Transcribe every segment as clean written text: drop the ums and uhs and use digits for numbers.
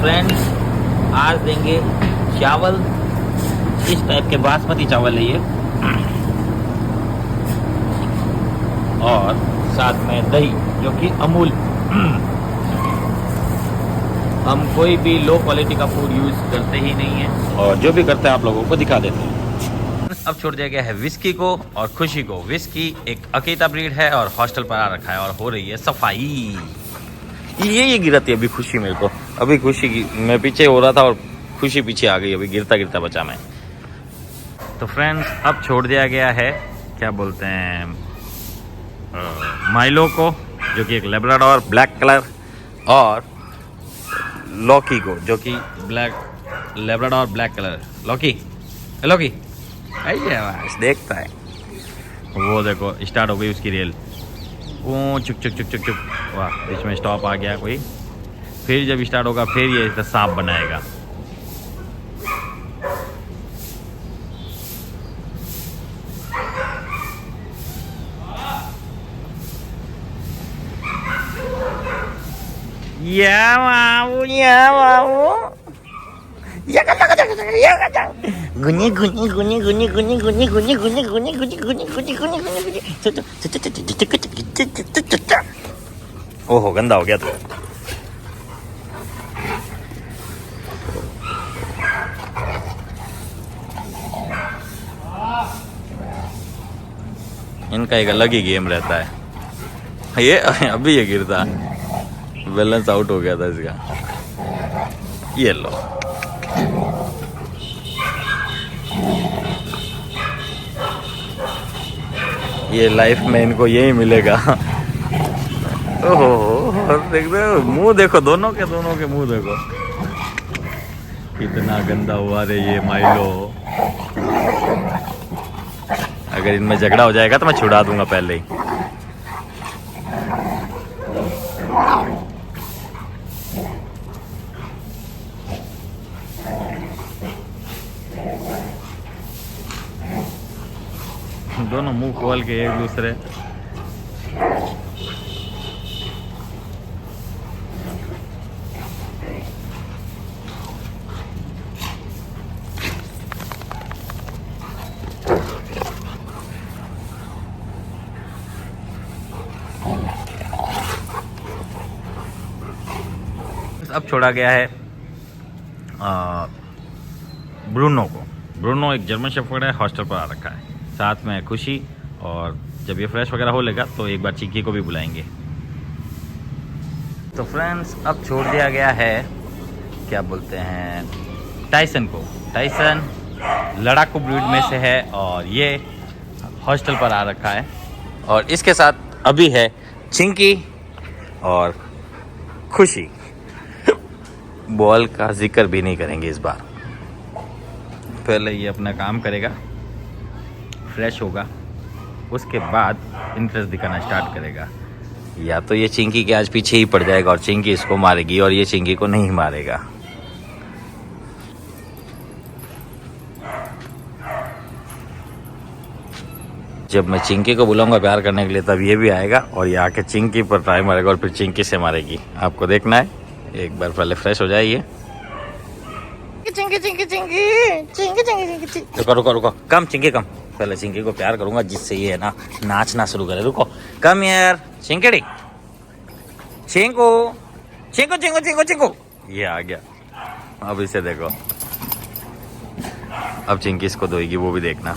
Friends आज देंगे चावल, इस टाइप के बासमती चावल है ये, और साथ में दही जो कि अमूल। हम कोई भी लो क्वालिटी का फूड यूज़ करते ही नहीं है, और जो भी करते हैं आप लोगों को दिखा देते हैं। अब छोड़ दिया गया है विस्की को और खुशी को। विस्की एक अकेता ब्रीड है और हॉस्टल पर आ रखा है और हो रही है सफाई। ये गिराती है अभी खुशी मेरे को। अभी खुशी की मैं पीछे हो रहा था और खुशी पीछे आ गई, अभी गिरता गिरता बचा मैं। तो फ्रेंड्स अब छोड़ दिया गया है, क्या बोलते हैं, माइलो को जो कि एक लेब्राडोर ब्लैक कलर, और लॉकी को जो कि black Labrador black colour. Loki Loki आइए बस देखता है। वो देखो स्टार्ट हो गई उसकी रेल। ओ चुक चुक चुक चुक चुक, वाह बीच में स्टॉप आ गया कोई। फिर जब स्टार्ट होगा फिर ये इतना सांप बनाएगा। या बाबू गुनी गुनी गुनी गुनी गुनी गुनी गुनी गुनी गुनी गुनी गुनी गुनी गुनी गुनी। ओहो गंदा हो गया तो। इनका एक अलग ही गेम रहता है। ये अभी ये गिरता, बैलेंस आउट हो गया था इसका। ये लो ये लाइफ में इनको यही मिलेगा। ओहो देख दो मुंह, देखो दोनों के मुंह देखो कितना गंदा हुआ रे ये माइलो। अगर इनमें झगड़ा हो जाएगा तो मैं छुड़ा दूंगा पहले ही। दोनों मुंह खोल के एक दूसरे। अब छोड़ा गया है ब्रूनो को। ब्रूनो एक जर्मन शेफर्ड है, हॉस्टल पर आ रखा है, साथ में खुशी। और जब ये फ्रेश वगैरह हो लेगा तो एक बार चिंकी को भी बुलाएंगे। तो फ्रेंड्स अब छोड़ दिया गया है, क्या बोलते हैं, टाइसन को। टाइसन लड़ाकू ब्रीड में से है और ये हॉस्टल पर आ रखा है। और इसके साथ अभी है चिंकी और खुशी। बॉल का जिक्र भी नहीं करेंगे इस बार। पहले ये अपना काम करेगा, फ्रेश होगा, उसके बाद इंटरेस्ट दिखाना स्टार्ट करेगा। या तो ये चिंकी के आज पीछे ही पड़ जाएगा और चिंकी इसको मारेगी, और ये चिंकी को नहीं मारेगा। जब मैं चिंकी को बुलाऊंगा प्यार करने के लिए तब ये भी आएगा और ये आके चिंकी पर ट्राई मारेगा और फिर चिंकी से मारेगी। आपको देखना है, एक बार पहले फ्रेश हो जाइए। चिंकी चिंकी चिंकी चिंकी चिंकी चिंकी। रुको रुको रुको, कम चिंकी कम। पहले चिंकी को प्यार करूंगा जिससे ये है ना नाचना शुरू करे। रुको, कम यार चिंकड़ी, चिंकू चिंकू चिंकू चिंकू चिंकू। ये आ गया। अब इसे देखो, अब चिंकी इसको धोएगी, वो भी देखना।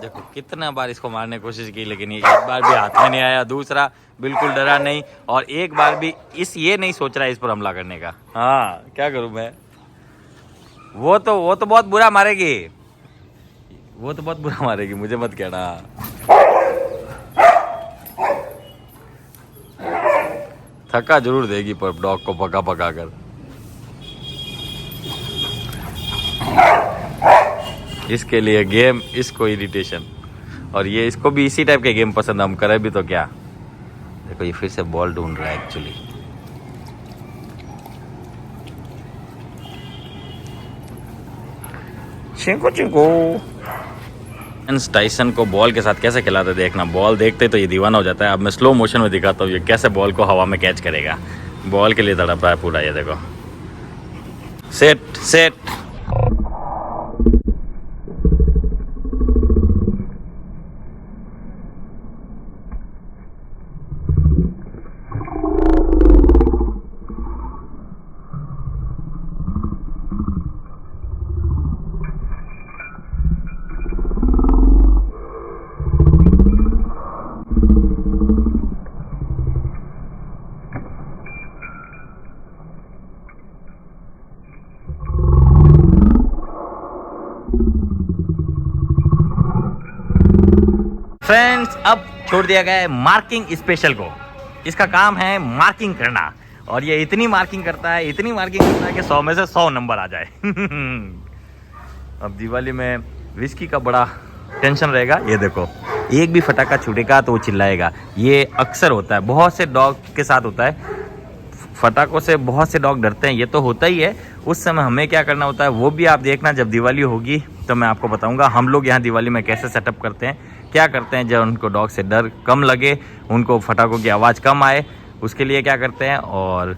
देखो कितना बार इसको मारने की कोशिश की, लेकिन ये एक बार भी हाथ में नहीं आया। दूसरा बिल्कुल डरा नहीं, और एक बार भी ये नहीं सोच रहा है इस पर हमला करने का। हाँ क्या करूं मैं। वो तो बहुत बुरा मारेगी, वो तो बहुत बुरा मारेगी, मुझे मत कहना। थका जरूर देगी पर डॉग को पका पका कर। इसके लिए गेम, इसको इरिटेशन, और ये इसको भी इसी टाइप के गेम पसंद। हम करें भी तो क्या। देखो ये फिर से बॉल ढूंढ रहा है एक्चुअली। चिंकू चिंकू टाइसन को बॉल के साथ कैसे खिलाते देखना। बॉल देखते तो ये दीवाना हो जाता है। अब मैं स्लो मोशन में दिखाता हूँ ये कैसे बॉल को हवा में कैच करेगा। बॉल के लिए तड़प रहा है पूरा, ये देखो। Set set. फ्रेंड्स, अब छोड़ दिया गया है मार्किंग स्पेशल को। इसका काम है मार्किंग करना, और ये इतनी मार्किंग करता है, इतनी मार्किंग करता है कि 100 में से 100 नंबर आ जाए। अब दिवाली में विस्की का बड़ा टेंशन रहेगा। ये देखो, एक भी फटाका छूटेगा तो वो चिल्लाएगा। ये अक्सर होता है, बहुत से डॉग के साथ होता है। फटाकों से बहुत से डॉग डरते हैं, ये तो होता ही है। उस समय हमें क्या करना होता है वो भी आप देखना। जब दिवाली होगी तो मैं आपको बताऊंगा हम लोग यहाँ दिवाली में कैसे सेटअप करते हैं, क्या करते हैं। जब उनको डॉग से डर कम लगे, उनको फटाकों की आवाज़ कम आए, उसके लिए क्या करते हैं। और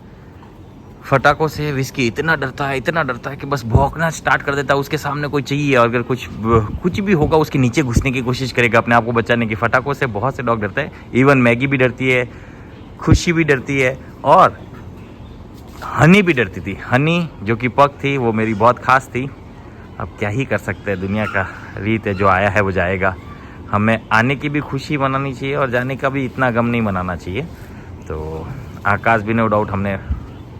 फटाकों से विस्की इतना डरता है कि बस भौंकना स्टार्ट कर देता है। उसके सामने कोई चाहिए और अगर कुछ भी होगा उसके नीचे घुसने की कोशिश करेगा अपने आप को बचाने की। फटाकों से बहुत से डॉग डरते हैं। इवन मैगी भी डरती है, खुशी भी डरती है, और हनी भी डरती थी। हनी जो कि पग थी, वो मेरी बहुत खास थी। अब क्या ही कर सकते हैं, दुनिया का रीत है, जो आया है वो जाएगा। हमें आने की भी खुशी मनानी चाहिए और जाने का भी इतना गम नहीं मनाना चाहिए। तो आकाश भी नो डाउट हमने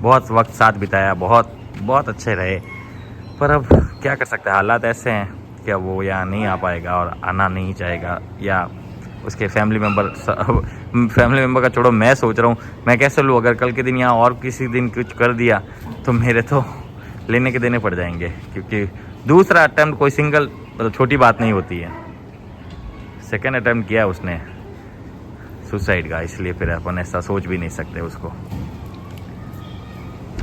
बहुत वक्त साथ बिताया, बहुत अच्छे रहे। पर अब क्या कर सकते हैं, हालात ऐसे हैं कि अब वो यहाँ नहीं आ पाएगा और आना नहीं चाहेगा, या उसके फैमिली मेम्बर का छोड़ो, मैं सोच रहा हूँ मैं कैसे लूँ। अगर कल के दिन यहाँ और किसी दिन कुछ कर दिया तो मेरे तो लेने के देने पड़ जाएंगे, क्योंकि दूसरा अटेम्प्ट कोई सिंगल मतलब छोटी बात नहीं होती है। सेकेंड अटेम्प्ट किया उसने सुसाइड का, इसलिए फिर अपन ऐसा सोच भी नहीं सकते उसको।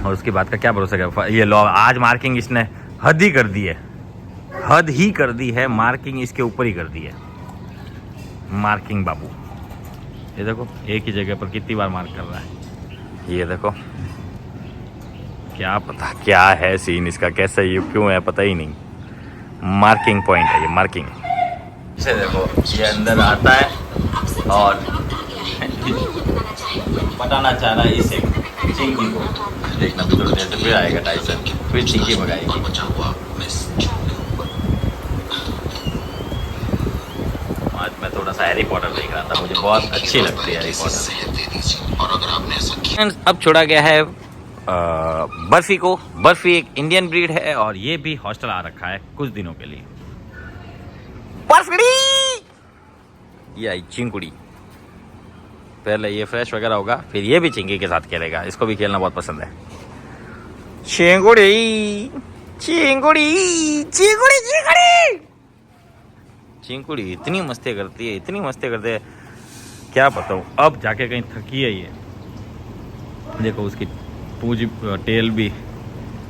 और उसकी बात का क्या भरोसा कर। ये लो, आज मार्किंग इसने हद ही कर दी है, हद ही कर दी है। मार्किंग इसके ऊपर ही कर दी है। मार्किंग बाबू, ये देखो एक ही जगह पर कितनी बार मार्क कर रहा है। ये देखो, क्या पता क्या है सीन इसका, कैसे ये क्यों है पता ही नहीं। मार्किंग पॉइंट है ये, मार्किंग। इसे देखो, ये अंदर आता है और पटाना चाह रहा है इसे चिंकी को। देखना भी थोड़ी देर से फिर आएगा टाइसन, फिर चिंकी भगाएगी। आज मैं थोड़ा सा हैरी पॉटर देख रहा था, मुझे बहुत अच्छी लगती है हैरी पॉटर। अब छोड़ा गया है बर्फी को। बर्फी एक इंडियन ब्रीड है और ये भी हॉस्टल आ रखा है कुछ दिनों के लिए। ये आई चिंकुड़ी। पहले ये फ्रेश वगैरह होगा, फिर ये भी चिंकी के साथ खेलेगा। इसको भी खेलना बहुत पसंद है। चिंकुड़ी चिंकुड़ी चिंकुड़ी चिंकुड़ी चिंकुड़ी इतनी मस्ती करती है, इतनी मस्ती करती है, क्या बताऊँ। अब जाके कहीं थकी है ये, देखो उसकी पूंछ टेल भी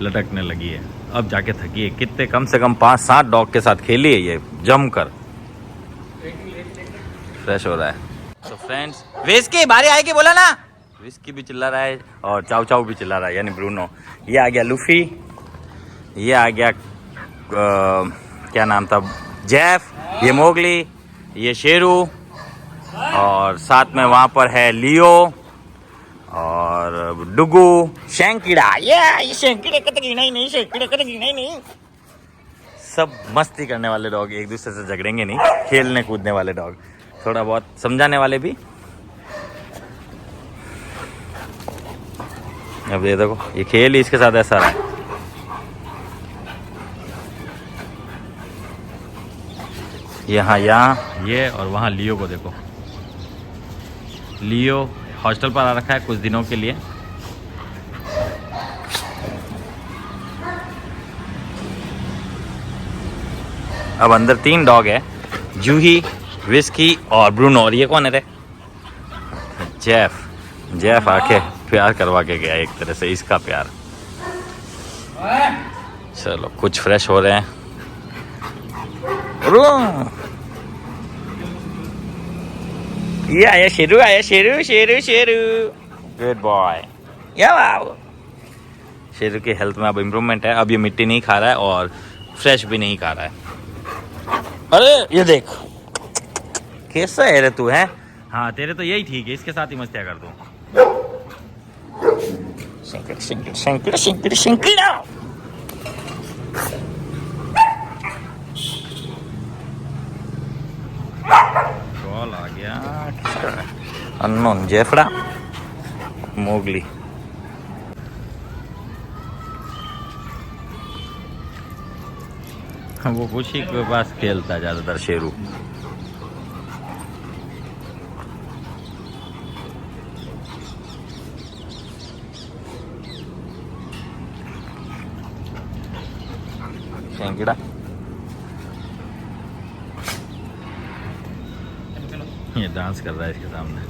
लटकने लगी है। अब जाके थकी है। कितने कम से कम 5-7 डॉग के साथ खेली है ये जमकर। फ्रेश हो रहा है। तो फ्रेंड्स, विस्की बारी आएगी बोला ना। विस्की भी चिल्ला रहा है और चाव चाव भी चिल्ला रहा है, यानी ब्रूनो। ये आ गया लूफी, ये आ गया क्या नाम था, जेफ, ये मोगली, ये शेरू, और साथ में वहाँ पर है लियो और डुगू, शैंकीड़ा। ये शैंकीड़े कतगी नहीं, शैंकीड़े कतगी नहीं। सब मस्ती करने वाले डॉग, एक दूसरे से झगड़ेंगे नहीं, खेलने कूदने वाले डॉग, थोड़ा बहुत समझाने वाले भी। अब ये देखो, ये खेल ही इसके साथ ऐसा है। यहाँ ये और वहाँ लियो को देखो। लियो हॉस्टल पर आ रखा है कुछ दिनों के लिए। अब अंदर 3 डॉग है, जूही, विस्की और ब्रूनो। और ये कौन है रे? जेफ आके प्यार करवा के गया एक तरह से, इसका प्यार। चलो कुछ फ्रेश हो रहे हैं। ये आया शेरू, आया शेरू शेरू शेरू, गुड बॉय। या वाओ, शेरू की हेल्थ में अब इम्प्रूवमेंट है। अब ये मिट्टी नहीं खा रहा है और फ्रेश भी नहीं खा रहा है। अरे ये देख कैसा है रे तू है। हाँ तेरे तो यही ठीक है, इसके साथ ही मस्तियाँ कर दूँ। शिंकड़ शिंकड़ शिंकड़ शिंकड़ शिंकड़। कॉल आ गया, किसका? अननोन जेफड़ा मोगली। वो खुशी के पास खेलता है ज्यादातर शेरू। शेंकिड़ा ये डांस कर रहा है इसके सामने।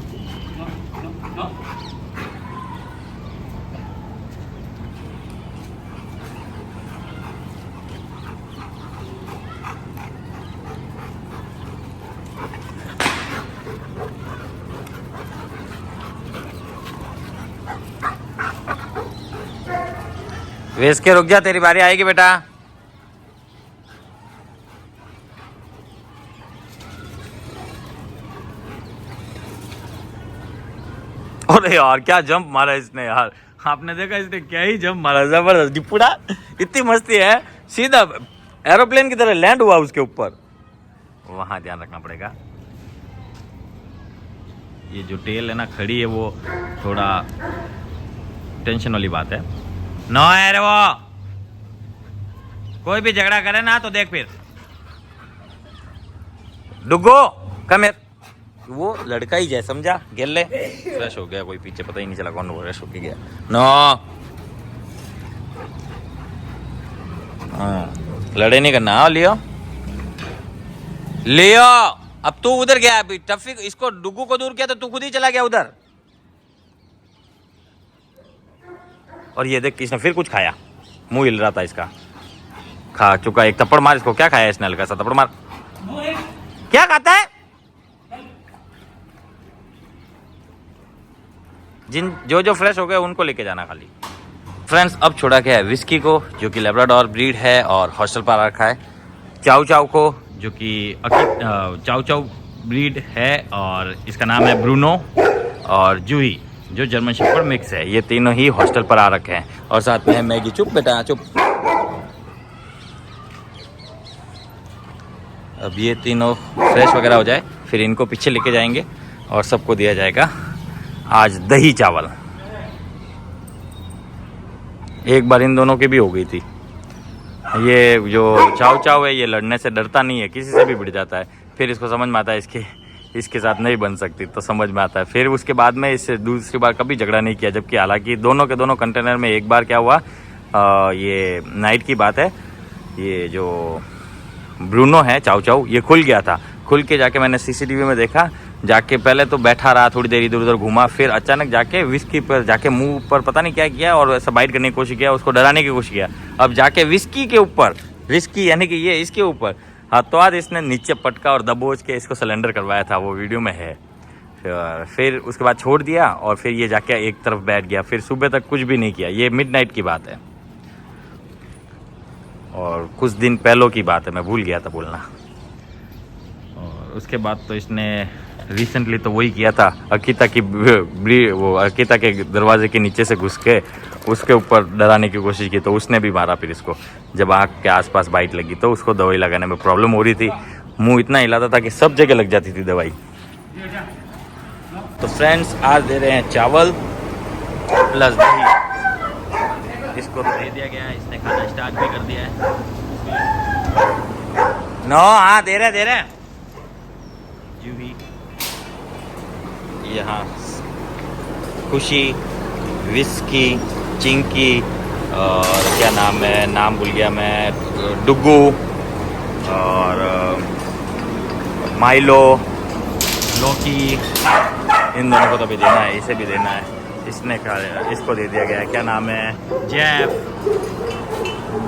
वेस के रुक जा, तेरी बारी आएगी बेटा। अरे यार क्या जंप मारा इसने यार, आपने देखा इसने क्या ही जंप मारा, जबरदस्त डिपुड़ा। इतनी मस्ती है, सीधा एरोप्लेन की तरह लैंड हुआ उसके ऊपर। वहां ध्यान रखना पड़ेगा। ये जो टेल है ना खड़ी है, वो थोड़ा टेंशन वाली बात है। नो है रे वो, कोई भी झगड़ा करे ना तो देख फिर डुगो कम है। वो लड़का ही जय समझा, गेले फ्रेश हो गया, कोई पीछे पता ही नहीं चला कौन फ्रेश होके गया। नो लड़े नहीं करना। लियो लियो, अब तू उधर गया, अभी टफी इसको डुगू को दूर किया तो तू खुद ही चला गया उधर। और ये देख किसने फिर कुछ खाया, मुंह हिल रहा था इसका, खा चुका। एक थप्पड़ मार इसको। क्या खाया इसने? हल्का सा थप्पड़ मार। क्या खाता है? जिन जो फ्रेश हो गए उनको लेके जाना खाली। फ्रेंड्स अब छोड़ा गया है विस्की को, जो कि लेब्राडोर ब्रीड है और हॉस्टल पर रखा है। चाउ चाउ को, जो कि चाउ चाउ ब्रीड है और इसका नाम है ब्रूनो। और जूही जो जर्मन शेफर्ड मिक्स है। ये तीनों ही हॉस्टल पर आ रखे हैं। और साथ में है मैगी। चुप बेटा चुप। अब ये तीनों फ्रेश वगैरह हो जाए फिर इनको पीछे लेके जाएंगे और सबको दिया जाएगा आज दही चावल। एक बार इन दोनों की भी हो गई थी। ये जो चाव चाव है ये लड़ने से डरता नहीं है, किसी से भी भिड़ जाता है। फिर इसको समझ में आता है इसके साथ नहीं बन सकती, तो समझ में आता है। फिर उसके बाद में इससे दूसरी बार कभी झगड़ा नहीं किया। जबकि हालांकि दोनों के दोनों कंटेनर में एक बार क्या हुआ, ये नाइट की बात है, ये जो ब्रूनो है चाव चाव ये खुल गया था। खुल के जाके मैंने सीसीटीवी में देखा, जाके पहले तो बैठा रहा, थोड़ी देर इधर उधर घूमा, फिर अचानक जाके विस्की पर जाके मुंह पर पता नहीं क्या किया और ऐसा बाइट करने की कोशिश किया, उसको डराने की कोशिश किया। अब जाके विस्की के ऊपर, विस्की यानी कि ये इसके ऊपर हाथों हाथ इसने नीचे पटका और दबोच के इसको सिलेंडर करवाया था। वो वीडियो में है। फिर उसके बाद छोड़ दिया और फिर ये जाके एक तरफ बैठ गया। फिर सुबह तक कुछ भी नहीं किया। ये मिडनाइट की बात है और कुछ दिन पहलों की बात है, मैं भूल गया था बोलना। और उसके बाद तो इसने रिसेंटली तो वही किया था, अकीता के दरवाजे के नीचे से घुस के उसके ऊपर डराने की कोशिश की, तो उसने भी मारा। फिर इसको जब आँख के आसपास बाइट लगी तो उसको दवाई लगाने में प्रॉब्लम हो रही थी। मुंह इतना हिलाता था कि सब जगह लग जाती थी दवाई। तो फ्रेंड्स आज दे रहे हैं चावल प्लस दही। इसको तो दे दिया गया है, इसने खाना स्टार्ट भी कर दिया है। नो हाँ दे रहे जूही, यहाँ खुशी, विस्की, चिंकी और क्या नाम है, नाम भूल गया मैं, डुगू और माइलो, लौकी, इन दोनों को तो भी देना है, इसे भी देना है। इसने इसको दे दिया गया है, क्या नाम है, जेफ,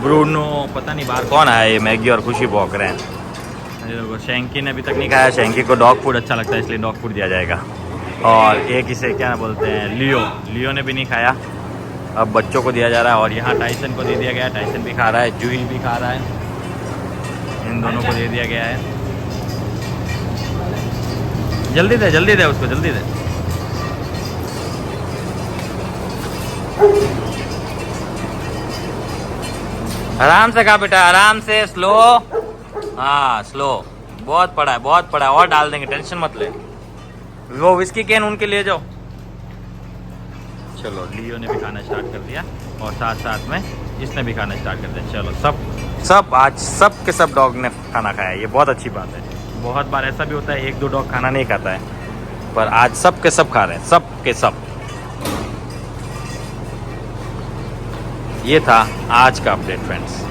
ब्रूनो, पता नहीं बाहर कौन आया, ये मैगी और खुशी भौंक रहे हैं। ये देखो शैंकी ने अभी तक नहीं खाया। शैंकी को डॉग फूड अच्छा लगता है इसलिए डॉग फूड दिया जाएगा। और एक इसे क्या बोलते हैं, लियो, लियो ने भी नहीं खाया, अब बच्चों को दिया जा रहा है। और यहाँ टाइसन को दे दिया गया है, टाइसन भी खा रहा है, जूही भी खा रहा है, इन दोनों को दे दिया गया है। जल्दी दे उसको, जल्दी दे। आराम से खा बेटा, आराम से, स्लो। हाँ स्लो, बहुत पड़ा है और डाल देंगे, टेंशन मत ले। वो विस्की कैन उनके लिए जाओ। चलो लियो ने भी खाना स्टार्ट कर दिया और साथ साथ में इसने भी खाना स्टार्ट कर दिया। चलो सब आज सब के सब डॉग ने खाना खाया, ये बहुत अच्छी बात है। बहुत बार ऐसा भी होता है एक दो डॉग खाना नहीं खाता है, पर आज सब के सब खा रहे हैं, सब के सब। ये था आज का अपडेट फ्रेंड्स।